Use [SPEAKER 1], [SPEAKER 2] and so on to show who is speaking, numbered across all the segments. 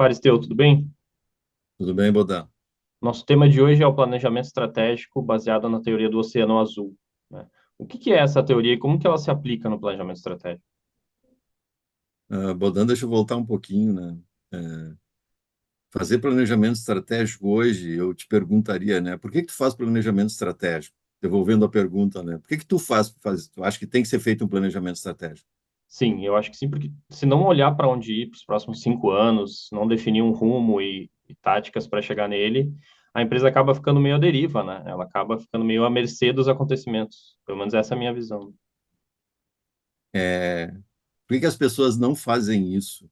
[SPEAKER 1] Aristeu, tudo bem?
[SPEAKER 2] Tudo bem, Bodan?
[SPEAKER 1] Nosso tema de hoje é o planejamento estratégico baseado na teoria do Oceano Azul, né? O que que é essa teoria e como que ela se aplica no planejamento estratégico?
[SPEAKER 2] Bodan, deixa eu voltar um pouquinho, né? Fazer planejamento estratégico hoje, eu te perguntaria, né? Por que que tu faz planejamento estratégico? Devolvendo a pergunta, né? Por que que tu tu acha que tem que ser feito um planejamento estratégico?
[SPEAKER 1] Sim, eu acho que sim, porque se não olhar para onde ir para os próximos 5 anos, não definir um rumo e táticas para chegar nele, a empresa acaba ficando meio à deriva, né? Ela acaba ficando meio à mercê dos acontecimentos. Pelo menos essa é a minha visão.
[SPEAKER 2] É, por que que as pessoas não fazem isso?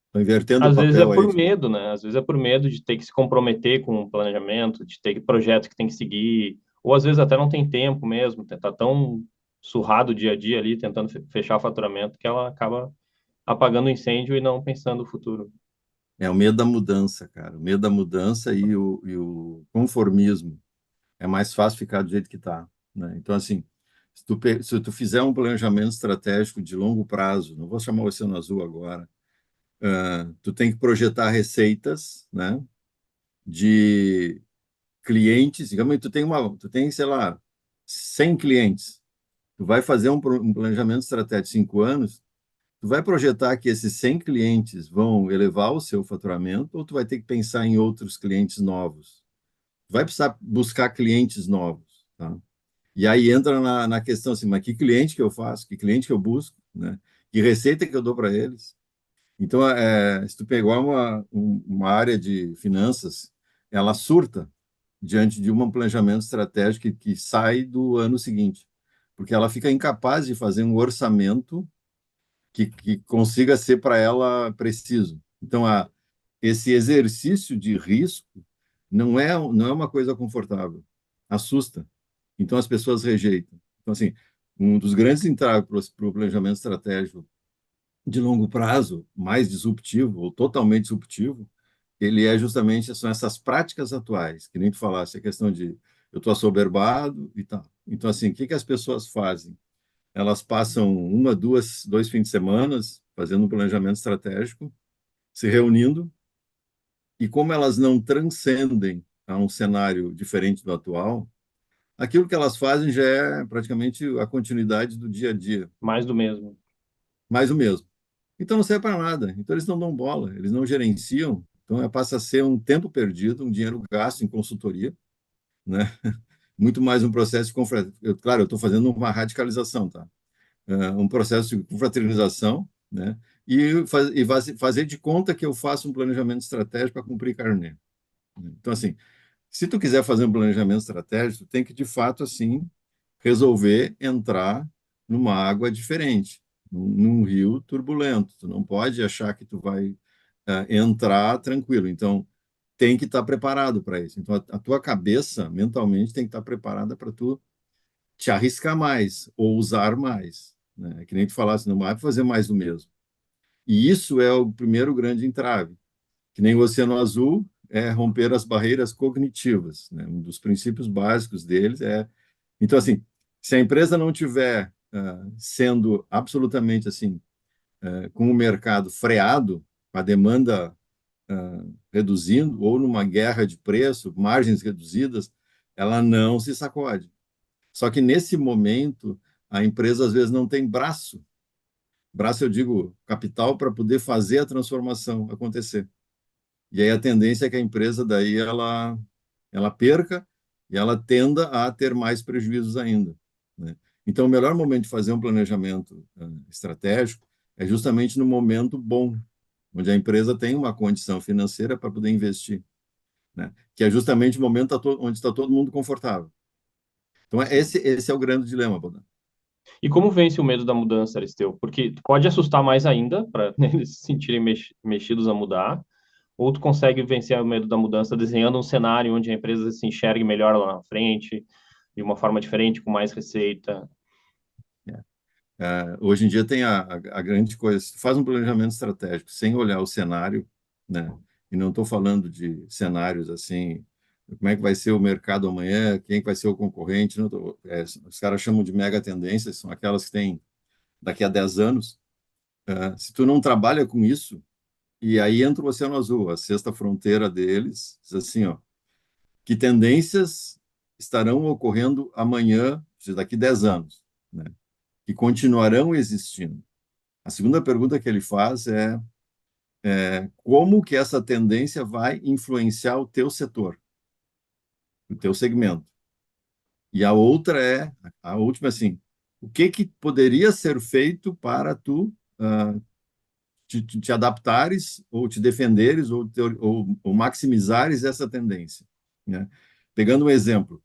[SPEAKER 2] Estão invertendo o
[SPEAKER 1] Às vezes é
[SPEAKER 2] papel aí.
[SPEAKER 1] por medo, né? Às vezes é por medo de ter que se comprometer com o planejamento, de ter projetos que tem que seguir, ou às vezes até não tem tempo mesmo, tá tão surrado o dia a dia ali, tentando fechar o faturamento, que ela acaba apagando o incêndio e não pensando no futuro.
[SPEAKER 2] É o medo da mudança, cara. O medo da mudança e o conformismo. É mais fácil ficar do jeito que está, né? Então, assim, se tu fizer um planejamento estratégico de longo prazo, não vou chamar o Oceano Azul agora, tu tem que projetar receitas, né, de clientes. Digamos que tu tem, sei lá, 100 clientes. Tu vai fazer um planejamento estratégico de 5 anos, tu vai projetar que esses 100 clientes vão elevar o seu faturamento ou tu vai ter que pensar em outros clientes novos? Tu vai precisar buscar clientes novos, tá? E aí entra na questão assim, mas que cliente que eu faço? Que cliente que eu busco, né? Que receita que eu dou para eles? Então, se tu pegar uma área de finanças, ela surta diante de um planejamento estratégico que sai do ano seguinte, porque ela fica incapaz de fazer um orçamento que consiga ser para ela preciso. Então, esse exercício de risco não é uma coisa confortável, assusta. Então, as pessoas rejeitam. Então, assim, um dos grandes entraves para o planejamento estratégico de longo prazo, mais disruptivo ou totalmente disruptivo, ele é justamente são essas práticas atuais, que nem tu falasse, a questão de eu estou assoberbado e tal. Então, assim, o que que as pessoas fazem? Elas passam dois fins de semana fazendo um planejamento estratégico, se reunindo, e como elas não transcendem a um cenário diferente do atual, aquilo que elas fazem já é praticamente a continuidade do dia a dia,
[SPEAKER 1] Mais do mesmo.
[SPEAKER 2] mais o mesmo. Então não serve para nada. Então eles não dão bola, eles não gerenciam. Então passa a ser um tempo perdido, um dinheiro gasto em consultoria, né? Muito mais um processo de claro, eu estou fazendo uma radicalização, tá? Um processo de confraternização, né? Fazer de conta que eu faço um planejamento estratégico para cumprir carnê. Então, assim, se tu quiser fazer um planejamento estratégico, tu tem que, de fato, assim, resolver entrar numa água diferente, num rio turbulento. Tu não pode achar que tu vai entrar tranquilo. Então, tem que estar preparado para isso. Então, a tua cabeça, mentalmente, tem que estar preparada para tu te arriscar mais ou usar mais. Né? É que nem tu falasse, não vai fazer mais do mesmo. E isso é o primeiro grande entrave. Que nem o Oceano Azul é romper as barreiras cognitivas. Né? Um dos princípios básicos deles é. Então, assim, se a empresa não tiver sendo absolutamente assim, com o mercado freado, a demanda reduzindo, ou numa guerra de preço, margens reduzidas, ela não se sacode. Só que nesse momento, a empresa às vezes não tem braço. Braço, eu digo, capital para poder fazer a transformação acontecer. E aí a tendência é que a empresa daí ela perca e ela tenda a ter mais prejuízos ainda, né? Então, o melhor momento de fazer um planejamento estratégico é justamente no momento bom, onde a empresa tem uma condição financeira para poder investir, né? Que é justamente o momento onde está todo mundo confortável. Então,
[SPEAKER 1] Sim.
[SPEAKER 2] esse é o grande dilema, Bonan.
[SPEAKER 1] E como vence o medo da mudança, Aristeu? Porque pode assustar mais ainda, para eles se sentirem mexidos a mudar, ou tu consegue vencer o medo da mudança desenhando um cenário onde a empresa se enxergue melhor lá na frente, de uma forma diferente, com mais receita.
[SPEAKER 2] Hoje em dia tem a grande coisa, se tu faz um planejamento estratégico sem olhar o cenário, né? E não estou falando de cenários assim, como é que vai ser o mercado amanhã, quem vai ser o concorrente, os caras chamam de mega tendências, são aquelas que tem daqui a 10 anos. Se tu não trabalha com isso, E aí entra o Oceano Azul, a sexta fronteira deles, diz assim, ó, que tendências estarão ocorrendo amanhã, ou seja, daqui 10 anos, né, que continuarão existindo. A segunda pergunta que ele faz é como que essa tendência vai influenciar o teu setor, o teu segmento. E a outra a última, assim, o que que poderia ser feito para tu te adaptares ou te defenderes ou maximizares essa tendência, né? Pegando um exemplo,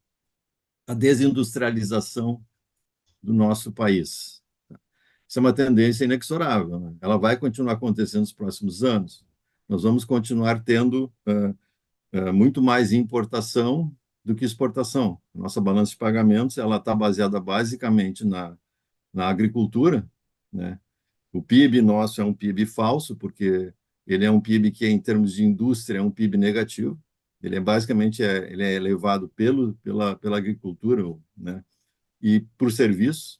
[SPEAKER 2] a desindustrialização do nosso país. Isso é uma tendência inexorável, né? Ela vai continuar acontecendo nos próximos anos. Nós vamos continuar tendo muito mais importação do que exportação. Nossa balança de pagamentos ela está baseada basicamente na agricultura, né? O PIB nosso é um PIB falso, porque ele é um PIB que, em termos de indústria, é um PIB negativo. Ele é basicamente ele é elevado pela agricultura, né? E por serviço.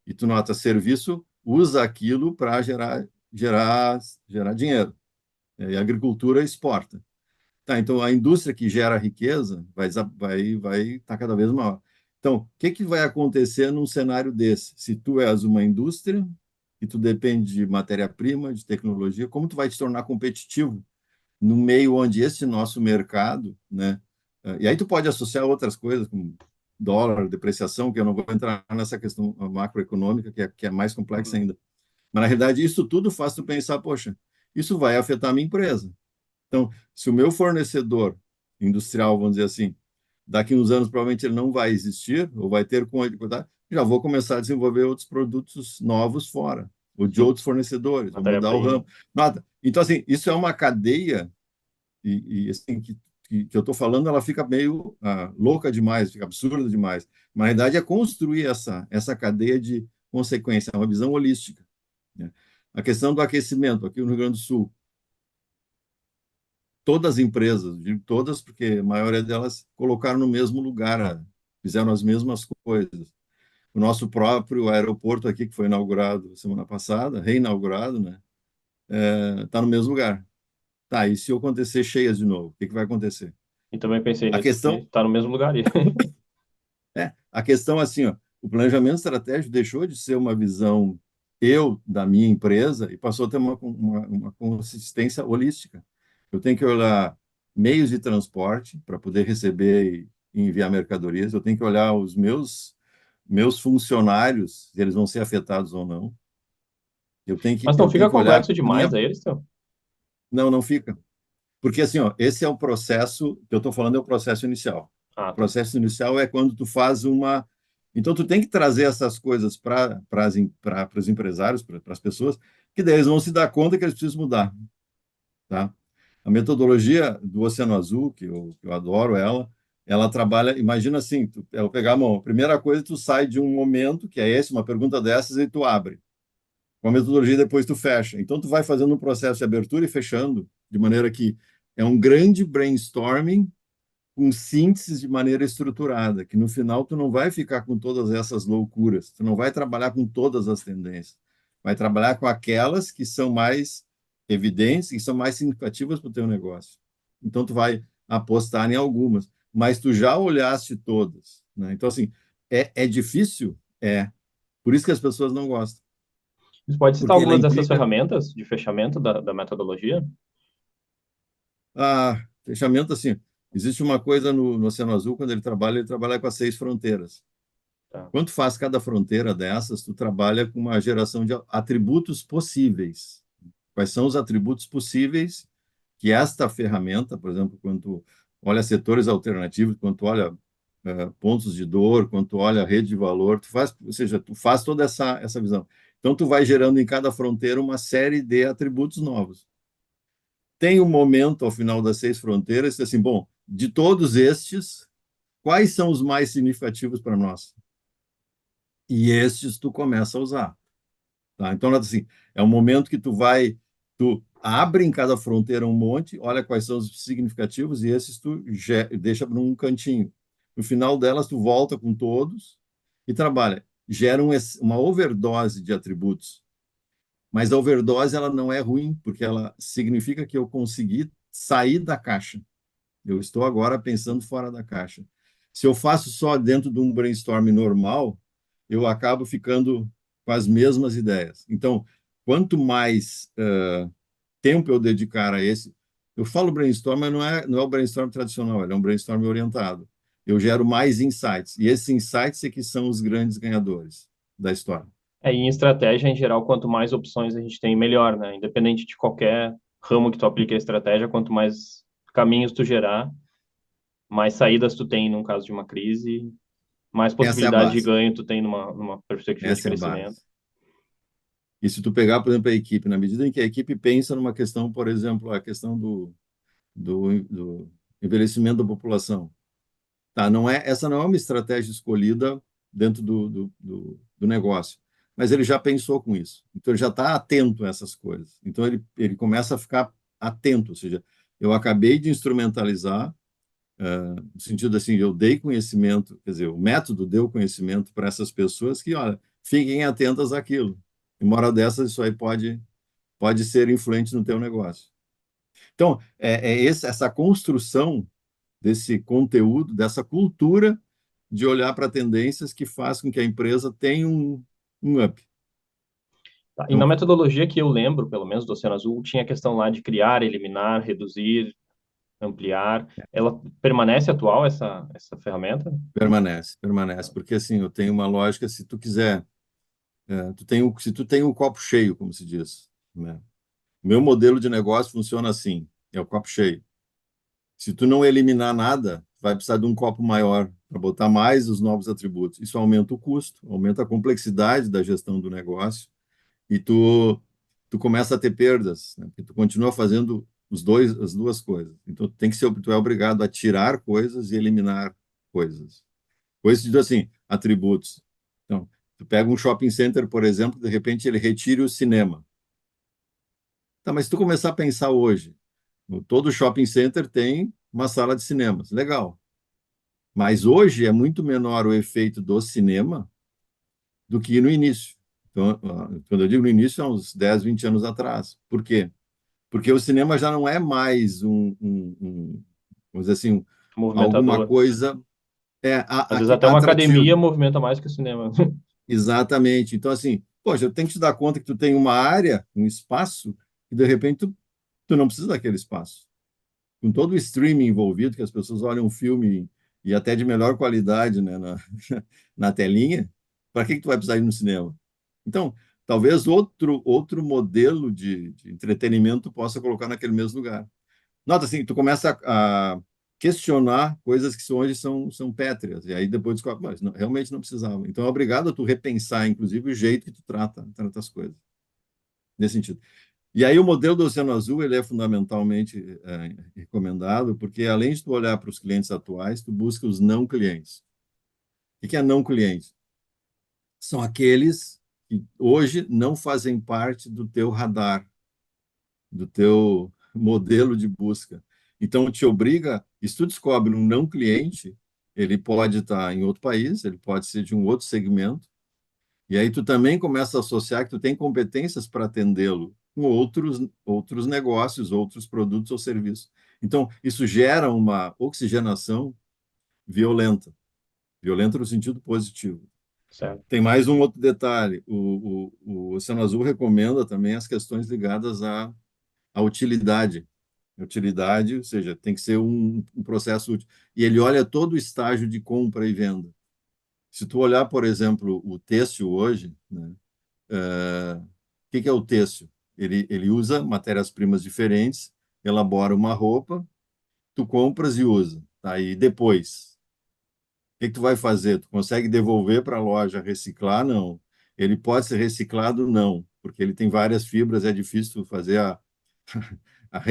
[SPEAKER 2] E tu nota, serviço usa aquilo para gerar dinheiro. E a agricultura exporta. Tá, então a indústria que gera riqueza vai estar cada vez maior. Então, o que que vai acontecer num cenário desse? Se tu és uma indústria e tu depende de matéria-prima, de tecnologia, como tu vai te tornar competitivo no meio onde esse nosso mercado, né? E aí tu pode associar outras coisas, como dólar, depreciação, que eu não vou entrar nessa questão macroeconômica, que é mais complexa
[SPEAKER 1] Uhum.
[SPEAKER 2] ainda. Mas, na realidade, isso tudo faz tu pensar, poxa, isso vai afetar a minha empresa. Então, se o meu fornecedor industrial, vamos dizer assim, daqui uns anos provavelmente ele não vai existir, ou vai ter com dificuldade, já vou começar a desenvolver outros produtos novos fora, ou de
[SPEAKER 1] Sim,
[SPEAKER 2] outros fornecedores, vou mudar o
[SPEAKER 1] matéria-prima.
[SPEAKER 2] ramo. Nada. Então, assim, isso é uma cadeia, assim, que eu estou falando, ela fica meio louca demais, fica absurda demais. Mas, na verdade, é construir essa cadeia de consequência, uma visão holística, né? A questão do aquecimento, aqui no Rio Grande do Sul, todas as empresas, digo todas porque a maioria delas colocaram no mesmo lugar, fizeram as mesmas coisas. O nosso próprio aeroporto aqui, que foi inaugurado semana passada, reinaugurado, né, está no mesmo lugar. Tá, e se acontecer cheias de novo, o que que vai acontecer?
[SPEAKER 1] E também pensei
[SPEAKER 2] A
[SPEAKER 1] nisso, porque
[SPEAKER 2] questão
[SPEAKER 1] está no mesmo lugar aí.
[SPEAKER 2] a questão assim, ó, o planejamento estratégico deixou de ser uma visão da minha empresa e passou a ter uma consistência holística. Eu tenho que olhar meios de transporte para poder receber e enviar mercadorias. Eu tenho que olhar os meus funcionários, se eles vão ser afetados ou não. Eu tenho que,
[SPEAKER 1] Mas não
[SPEAKER 2] eu tenho
[SPEAKER 1] fica
[SPEAKER 2] que olhar
[SPEAKER 1] complexo demais
[SPEAKER 2] minha.
[SPEAKER 1] aí, Eliseu?
[SPEAKER 2] Não, não fica. Porque assim, ó, esse é o processo que eu estou falando, é o processo inicial.
[SPEAKER 1] Ah,
[SPEAKER 2] O
[SPEAKER 1] tá.
[SPEAKER 2] processo inicial é quando tu faz uma. Então, tu tem que trazer essas coisas para os empresários, para as pessoas, que daí eles vão se dar conta que eles precisam mudar, tá? A metodologia do Oceano Azul, que eu adoro ela trabalha, imagina assim, eu pegar a mão, a primeira coisa, tu sai de um momento, que é esse, uma pergunta dessas, e tu abre. Com a metodologia, depois tu fecha. Então, tu vai fazendo um processo de abertura e fechando, de maneira que é um grande brainstorming com sínteses de maneira estruturada, que no final tu não vai ficar com todas essas loucuras, tu não vai trabalhar com todas as tendências, vai trabalhar com aquelas que são mais evidentes, que são mais significativas para o teu negócio. Então tu vai apostar em algumas, mas tu já olhaste todas, né? Então assim, é difícil? É. Por isso que as pessoas não gostam,
[SPEAKER 1] Você pode citar
[SPEAKER 2] porque ela
[SPEAKER 1] algumas dessas
[SPEAKER 2] implica
[SPEAKER 1] ferramentas de fechamento da metodologia?
[SPEAKER 2] fechamento assim. Existe uma coisa no Oceano Azul, quando ele trabalha com as 6 fronteiras.
[SPEAKER 1] Tá.
[SPEAKER 2] Quando faz cada fronteira dessas, tu trabalha com uma geração de atributos possíveis. Quais são os atributos possíveis que esta ferramenta, por exemplo, quando tu olha setores alternativos, quando tu olha pontos de dor, quando tu olha rede de valor, tu faz, ou seja, tu faz toda essa visão. Então, tu vai gerando em cada fronteira uma série de atributos novos. Tem um momento, ao final das 6 fronteiras, que assim, bom, de todos estes, quais são os mais significativos para nós? E estes tu começa a usar. Tá? Então, assim, é um momento que tu abre em cada fronteira um monte, olha quais são os significativos, e esses tu deixa num cantinho. No final delas, tu volta com todos e trabalha. Gera uma overdose de atributos Mas a overdose ela não é ruim, porque ela significa que eu consegui sair da caixa. Eu estou agora pensando fora da caixa. Se eu faço só dentro de um brainstorm normal, eu acabo ficando com as mesmas ideias. Então, quanto mais tempo eu dedicar a esse, eu falo brainstorm, mas não é o brainstorm tradicional, ele é um brainstorm orientado. Eu gero mais insights, e esses insights é que são os grandes ganhadores da história.
[SPEAKER 1] E em estratégia, em geral, quanto mais opções a gente tem, melhor, né? Independente de qualquer ramo que tu aplique a estratégia, quanto mais caminhos tu gerar, mais saídas tu tem num caso de uma crise, mais
[SPEAKER 2] Essa é a
[SPEAKER 1] possibilidade de
[SPEAKER 2] base.
[SPEAKER 1] ganho tu tem numa perspectiva de
[SPEAKER 2] Essa é a
[SPEAKER 1] crescimento.
[SPEAKER 2] base. E se tu pegar, por exemplo, a equipe, na medida em que a equipe pensa numa questão, por exemplo, a questão do envelhecimento da população, tá? Essa não é uma estratégia escolhida dentro do negócio, mas ele já pensou com isso. Então, ele já está atento a essas coisas. Então, ele começa a ficar atento, ou seja, eu acabei de instrumentalizar, no sentido assim, eu dei conhecimento, quer dizer, o método deu conhecimento para essas pessoas que, olha, fiquem atentas àquilo. E uma hora dessas, isso aí pode ser influente no teu negócio. Então, essa construção desse conteúdo, dessa cultura de olhar para tendências que faz com que a empresa tenha um up.
[SPEAKER 1] Tá, e na
[SPEAKER 2] Então,
[SPEAKER 1] metodologia que eu lembro, pelo menos do Oceano Azul, tinha a questão lá de criar, eliminar, reduzir, ampliar. Ela permanece atual, essa ferramenta?
[SPEAKER 2] permanece, porque assim, eu tenho uma lógica, se tu quiser, se tu tem um copo cheio, como se diz, né? Meu modelo de negócio funciona assim, é o copo cheio. Se tu não eliminar nada, vai precisar de um copo maior para botar mais os novos atributos. Isso aumenta o custo, aumenta a complexidade da gestão do negócio e tu começa a ter perdas, né? Porque tu continua fazendo as duas coisas. Então tu é obrigado a tirar coisas e eliminar coisas. Coisas de assim, atributos. Então, tu pega um shopping center, por exemplo, de repente ele retira o cinema. Tá, mas se tu começar a pensar hoje, todo shopping center tem uma sala de cinemas, legal. Mas hoje é muito menor o efeito do cinema do que no início. Então, quando eu digo no início, é uns 10, 20 anos atrás. Por quê? Porque o cinema já não é mais vamos dizer assim, alguma
[SPEAKER 1] Movimentador.
[SPEAKER 2] coisa
[SPEAKER 1] Às vezes até uma academia
[SPEAKER 2] atrativo.
[SPEAKER 1] movimenta mais que o cinema.
[SPEAKER 2] Exatamente. Então, assim, poxa, eu tenho que te dar conta que tu tem uma área, um espaço, e de repente tu não precisa daquele espaço. Com todo o streaming envolvido, que as pessoas olham um filme e até de melhor qualidade, né, na telinha, para que tu vai precisar ir no cinema? Então, talvez outro modelo de entretenimento possa colocar naquele mesmo lugar. Nota assim, tu começa a questionar coisas que hoje são pétreas, e aí depois descobre, mas realmente não precisava. Então, é obrigado a tu repensar, inclusive, o jeito que tu trata as coisas, nesse sentido. E aí o modelo do Oceano Azul ele é fundamentalmente recomendado porque além de tu olhar para os clientes atuais, tu busca os não clientes. O que é não cliente? São aqueles que hoje não fazem parte do teu radar, do teu modelo de busca. Então te obriga, se tu descobre um não cliente, ele pode estar em outro país, ele pode ser de um outro segmento, e aí tu também começa a associar que tu tem competências para atendê-lo com outros negócios, outros produtos ou serviços. Então, isso gera uma oxigenação violenta, violenta no sentido positivo.
[SPEAKER 1] Certo.
[SPEAKER 2] Tem mais um outro detalhe. O Oceano Azul recomenda também as questões ligadas à utilidade. Utilidade, ou seja, tem que ser um processo útil. E ele olha todo o estágio de compra e venda. Se tu olhar, por exemplo, o têxtil hoje, né, o que é o têxtil? Ele usa matérias-primas diferentes, elabora uma roupa, tu compras e usa. Tá? E depois, o que tu vai fazer? Tu consegue devolver para a loja, reciclar? Não. Ele pode ser reciclado? Não, porque ele tem várias fibras, é difícil fazer a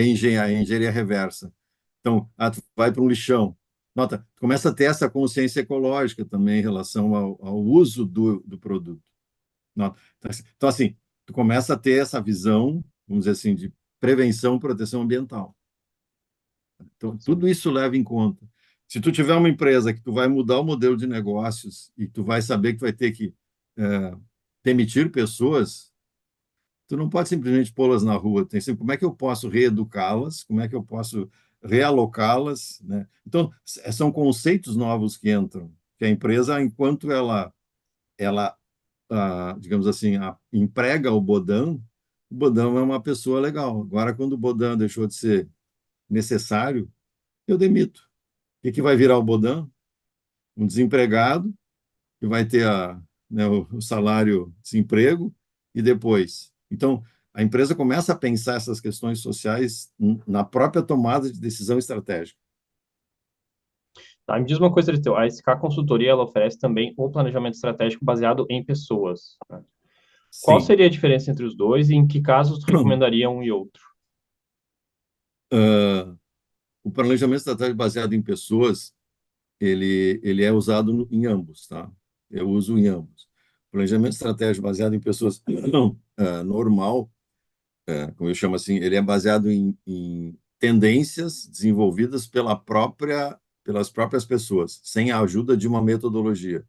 [SPEAKER 2] engenharia reversa. Então, tu vai para um lixão. Nota, tu começa a ter essa consciência ecológica também em relação ao uso do produto. Nota. Então, assim, tu começa a ter essa visão, vamos dizer assim, de prevenção e proteção ambiental. Então,
[SPEAKER 1] Sim.
[SPEAKER 2] tudo isso leva em conta. Se tu tiver uma empresa que tu vai mudar o modelo de negócios e tu vai saber que vai ter que demitir pessoas, Tu não pode simplesmente pô-las na rua, tem sempre como é que eu posso reeducá-las, como é que eu posso realocá-las, né? Então, são conceitos novos que entram, que a empresa, enquanto ela digamos assim, emprega o bodão é uma pessoa legal. Agora, quando o bodão deixou de ser necessário, eu demito. O que que vai virar o bodão? Um desempregado, que vai ter né, o salário desemprego, e depois. Então, a empresa começa a pensar essas questões sociais na própria tomada de decisão estratégica.
[SPEAKER 1] Tá, me diz uma coisa, Eliseu, a SK Consultoria, ela oferece também o planejamento estratégico baseado em pessoas, né? Qual
[SPEAKER 2] Sim.
[SPEAKER 1] seria a diferença entre os dois e em que casos tu recomendaria um e outro?
[SPEAKER 2] Uh, o planejamento estratégico baseado em pessoas, ele é usado em ambos, tá? Eu uso em ambos. Planejamento estratégico baseado em pessoas não, normal, como eu chamo assim, ele é baseado em tendências desenvolvidas pelas próprias pessoas, sem a ajuda de uma metodologia.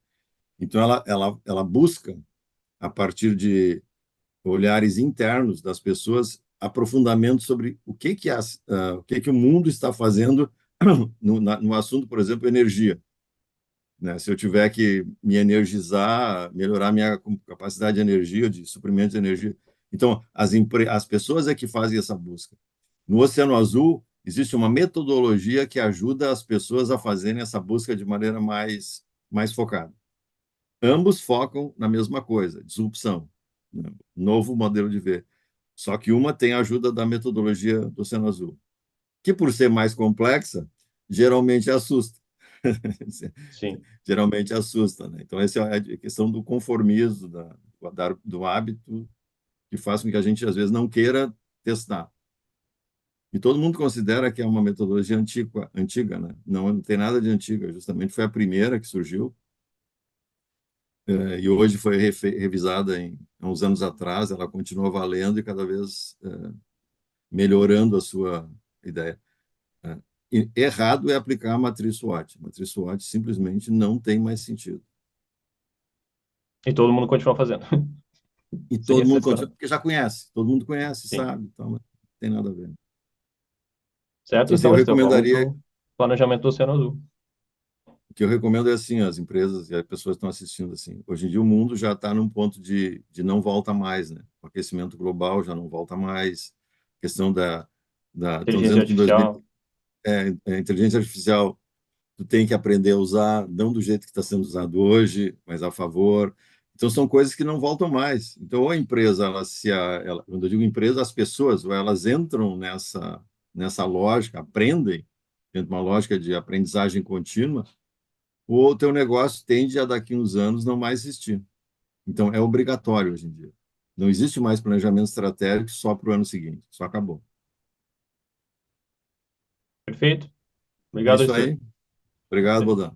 [SPEAKER 2] Então, ela busca, a partir de olhares internos das pessoas, aprofundamento sobre o que que o mundo está fazendo no assunto, por exemplo, energia. Né? Se eu tiver que me energizar, melhorar minha capacidade de energia, de suprimento de energia. Então, as pessoas é que fazem essa busca. No Oceano Azul, existe uma metodologia que ajuda as pessoas a fazerem essa busca de maneira mais focada. Ambos focam na mesma coisa, disrupção, né? Novo modelo de ver. Só que uma tem a ajuda da metodologia do Oceano Azul, que por ser mais complexa, geralmente assusta.
[SPEAKER 1] Sim.
[SPEAKER 2] Geralmente assusta, né? Então, essa é a questão do conformismo, do hábito, que faz com que a gente, às vezes, não queira testar. E todo mundo considera que é uma metodologia antiga, né? Não tem nada de antiga, justamente foi a primeira que surgiu, e hoje foi revisada há uns anos atrás, ela continua valendo e cada vez melhorando a sua ideia. É. E errado é aplicar a matriz SWOT. A matriz SWOT simplesmente não tem mais sentido.
[SPEAKER 1] E todo mundo continua fazendo,
[SPEAKER 2] E
[SPEAKER 1] sem
[SPEAKER 2] todo mundo continua,
[SPEAKER 1] exceção.
[SPEAKER 2] porque já conhece, todo mundo conhece,
[SPEAKER 1] Sim.
[SPEAKER 2] sabe, então não tem nada a ver.
[SPEAKER 1] Certo?
[SPEAKER 2] Então, assim,
[SPEAKER 1] Então, Esteu, vamos para o planejamento do Oceano Azul.
[SPEAKER 2] o que eu recomendo é assim, as empresas e as pessoas que estão assistindo assim, hoje em dia o mundo já está num ponto de não volta mais, né? O aquecimento global já não volta mais, a questão estão
[SPEAKER 1] Inteligência
[SPEAKER 2] dizendo que em 2000,
[SPEAKER 1] artificial.
[SPEAKER 2] a inteligência artificial tu tem que aprender a usar, não do jeito que está sendo usado hoje, mas a favor. Então, são coisas que não voltam mais. Então, ou a empresa, quando eu digo empresa, as pessoas, ou elas entram nessa lógica, aprendem, dentro de uma lógica de aprendizagem contínua, ou o teu negócio tende a, daqui uns anos, não mais existir. Então, é obrigatório hoje em dia. Não existe mais planejamento estratégico só para o ano seguinte. Só acabou.
[SPEAKER 1] Perfeito?
[SPEAKER 2] É
[SPEAKER 1] Obrigado,
[SPEAKER 2] isso
[SPEAKER 1] Esteu.
[SPEAKER 2] aí. Obrigado, Bodan.